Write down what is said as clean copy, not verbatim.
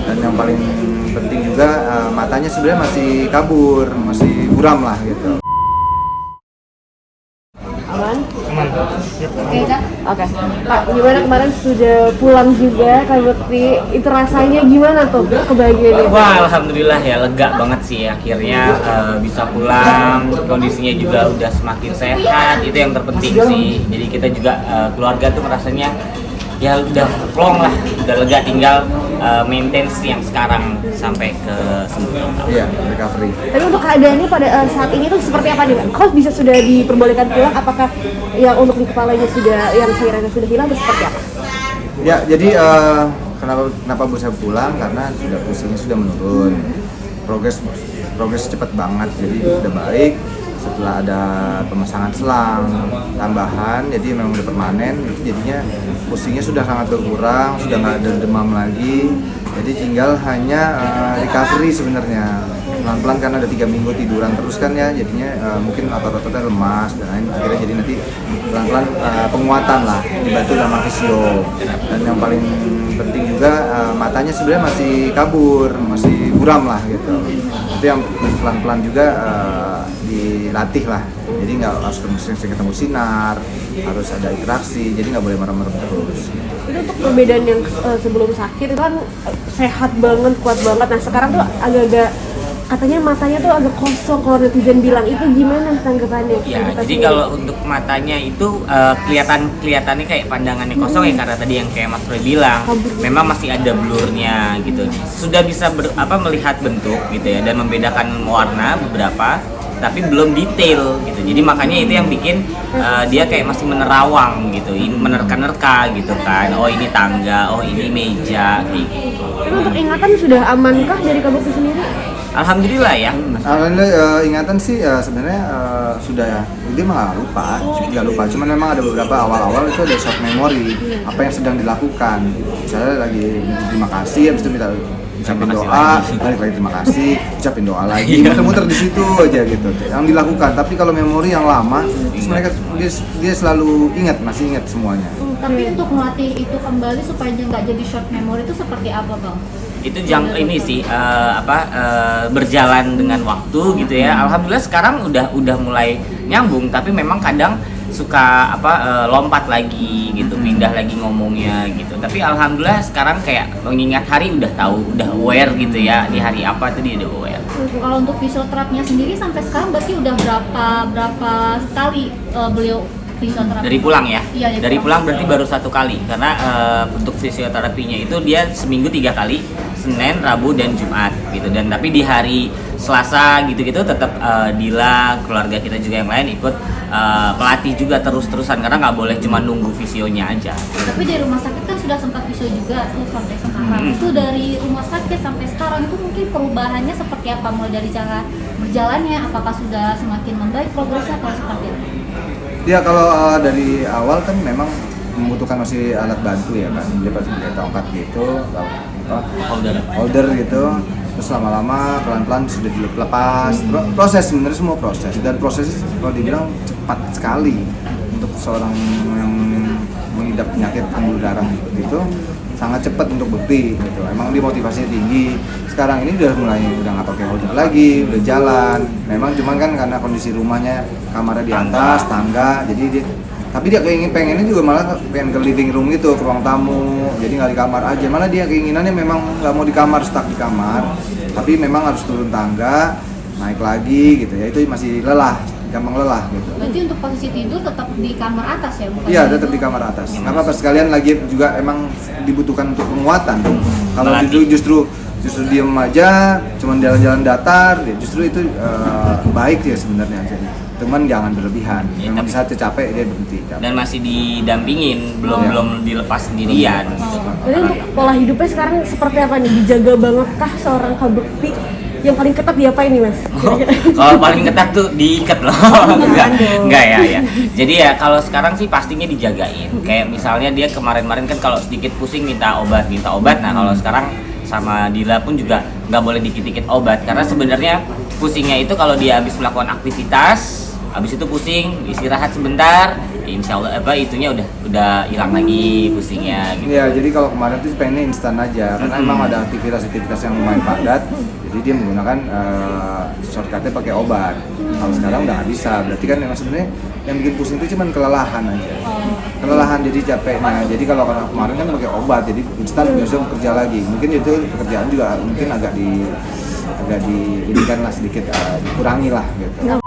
Dan yang paling penting juga matanya sebenarnya masih kabur, masih buram lah gitu. Aman? Aman. Oke Kak? Oke. Kak, gimana kemarin sudah pulang juga Kak Bekti? Itu rasanya gimana tuh kebahagiaannya? Wah, alhamdulillah ya, lega banget sih akhirnya bisa pulang. Kondisinya juga udah semakin sehat, itu yang terpenting sih. Jadi kita juga keluarga tuh rasanya ya udah plong lah, udah lega, tinggal maintenance yang sekarang sampai ke sembuh. Iya, recovery. Tapi untuk keadaannya pada saat ini tuh seperti apa nih Kak? Kok bisa sudah diperbolehkan pulang? Apakah yang untuk di kepalanya sudah, yang cairannya sudah hilang atau seperti apa? Ya, jadi kenapa bisa pulang? Karena sudah pusingnya sudah menurun. Progres cepat banget, jadi sudah baik. Setelah ada pemasangan selang tambahan, jadi memang udah permanen, itu jadinya pusingnya sudah sangat berkurang, sudah nggak ada demam lagi, jadi tinggal hanya recovery sebenarnya pelan-pelan karena ada 3 minggu tiduran terus kan ya, jadinya mungkin otot-ototnya lemas dan lain, akhirnya jadi nanti pelan-pelan penguatan lah dibantu sama fisio. Dan yang paling penting juga matanya sebenarnya masih kabur, masih buram lah gitu, itu yang pelan-pelan juga dilatih lah, jadi nggak harus sering ketemu sinar, harus ada interaksi, jadi nggak boleh merem-merem terus. Itu untuk perbedaan yang sebelum sakit itu kan sehat banget, kuat banget. Nah sekarang tuh agak-agak katanya matanya tuh agak kosong, kalau netizen bilang, itu gimana tanggapannya? Ya, jadi kalau untuk matanya itu kelihatannya kayak pandangannya kosong ya, karena tadi yang kayak Mas Roy bilang, memang masih ada blurnya gitu. Sudah bisa melihat bentuk gitu ya, dan membedakan warna beberapa, tapi belum detail gitu. Jadi makanya itu yang bikin dia kayak masih menerawang gitu, menerka-nerka gitu kan. Oh ini tangga, oh ini meja kayak gitu. Tapi untuk ingatan sudah amankah dari Kak Bekti sendiri? Alhamdulillah ya. Alhamdulillah, ingatan sih sebenarnya sudah ya. Dia mah nggak lupa. Cuman memang ada beberapa awal-awal itu ada short memory apa yang sedang dilakukan. Misalnya lagi terima kasih, habis itu minta ucapin doa, balik lagi terima kasih, ucapin doa lagi, muter-muter di situ aja gitu yang dilakukan. Tapi kalau memori yang lama, terus mereka dia selalu masih ingat semuanya. Tapi untuk melatih itu kembali supaya dia nggak jadi short memory itu seperti apa Bang? Itu ini sih berjalan dengan waktu gitu ya. Alhamdulillah sekarang udah mulai nyambung, tapi memang kadang suka lompat lagi gitu, pindah lagi ngomongnya gitu. Tapi alhamdulillah sekarang kayak mengingat hari udah tahu, udah aware gitu ya, di hari apa tuh dia udah aware. Kalau untuk fisioterapinya sendiri sampai sekarang berarti udah berapa kali beliau fisioterapi? Dari pulang ya? Iya, dari pulang berarti baru 1 kali, karena untuk fisioterapinya itu dia seminggu 3 kali, Senin, Rabu, dan Jumat gitu. Dan tapi di hari Selasa gitu-gitu tetap Dila, keluarga kita juga yang lain ikut pelatih juga terus-terusan, karena nggak boleh cuma nunggu fisionya aja. Tapi di rumah sakit kan sudah sempat fisio juga tuh sampai sekarang. Itu dari rumah sakit sampai sekarang itu mungkin perubahannya seperti apa? Mulai dari cara berjalannya, apakah sudah semakin membaik progresnya atau seperti apa? Ya kalau dari awal kan memang membutuhkan masih alat bantu ya kan, dia pasti pakai tongkat gitu, holder gitu. Terus lama-lama pelan-pelan sudah dilepas. Proses sebenarnya semua proses, dan prosesnya kalau dibilang cepat sekali untuk seorang yang mengidap penyakit pembuluh darah gitu, sangat cepat untuk Bekti gitu. Emang dia motivasinya tinggi. Sekarang ini udah nggak pakai holder lagi, udah jalan. Memang cuman kan karena kondisi rumahnya kamarnya di atas tangga, jadi tapi dia pengennya juga malah pengen ke living room gitu, ke ruang tamu, jadi nggak di kamar aja. Malah dia keinginannya memang nggak mau di kamar, stuck di kamar, tapi memang harus turun tangga, naik lagi gitu ya. Itu masih gampang lelah gitu. Berarti untuk posisi tidur tetap di kamar atas ya? Iya, tetap di kamar atas. Nggak apa-apa, sekalian lagi juga emang dibutuhkan untuk penguatan. Kalau tidur justru diem aja, cuman jalan-jalan datar, ya justru itu baik ya sebenarnya. Cuman jangan berlebihan. Ya, memang saat capek dia berhenti. Dan masih didampingin, belum dilepas sendirian. Jadi untuk pola hidupnya sekarang seperti apa nih? Dijaga banget kah seorang Kak Bekti? Yang paling ketat diapain nih Mas? Kalau paling ketat tuh diikat loh. Enggak ya. Jadi ya kalau sekarang sih pastinya dijagain. Kayak misalnya dia kemarin-kemarin kan kalau sedikit pusing minta obat. Nah kalau sekarang sama Dila pun juga nggak boleh dikit-dikit obat, karena sebenarnya pusingnya itu kalau dia habis melakukan aktivitas, habis itu pusing, istirahat sebentar, insya Allah itunya udah hilang lagi pusingnya gitu. Iya, jadi kalau kemarin tuh pengennya instan aja, karena emang ada aktivitas yang lumayan padat, jadi dia menggunakan shortcutnya pakai obat. Kalau sekarang udah nggak bisa, berarti kan emang sebenarnya yang bikin pusing itu cuma kelelahan aja. Kelelahan jadi capeknya. Jadi kalau kemarin kan pakai obat, jadi instan bisa bekerja lagi. Mungkin itu pekerjaan juga mungkin agak diinikan lah sedikit, dikurangi lah gitu.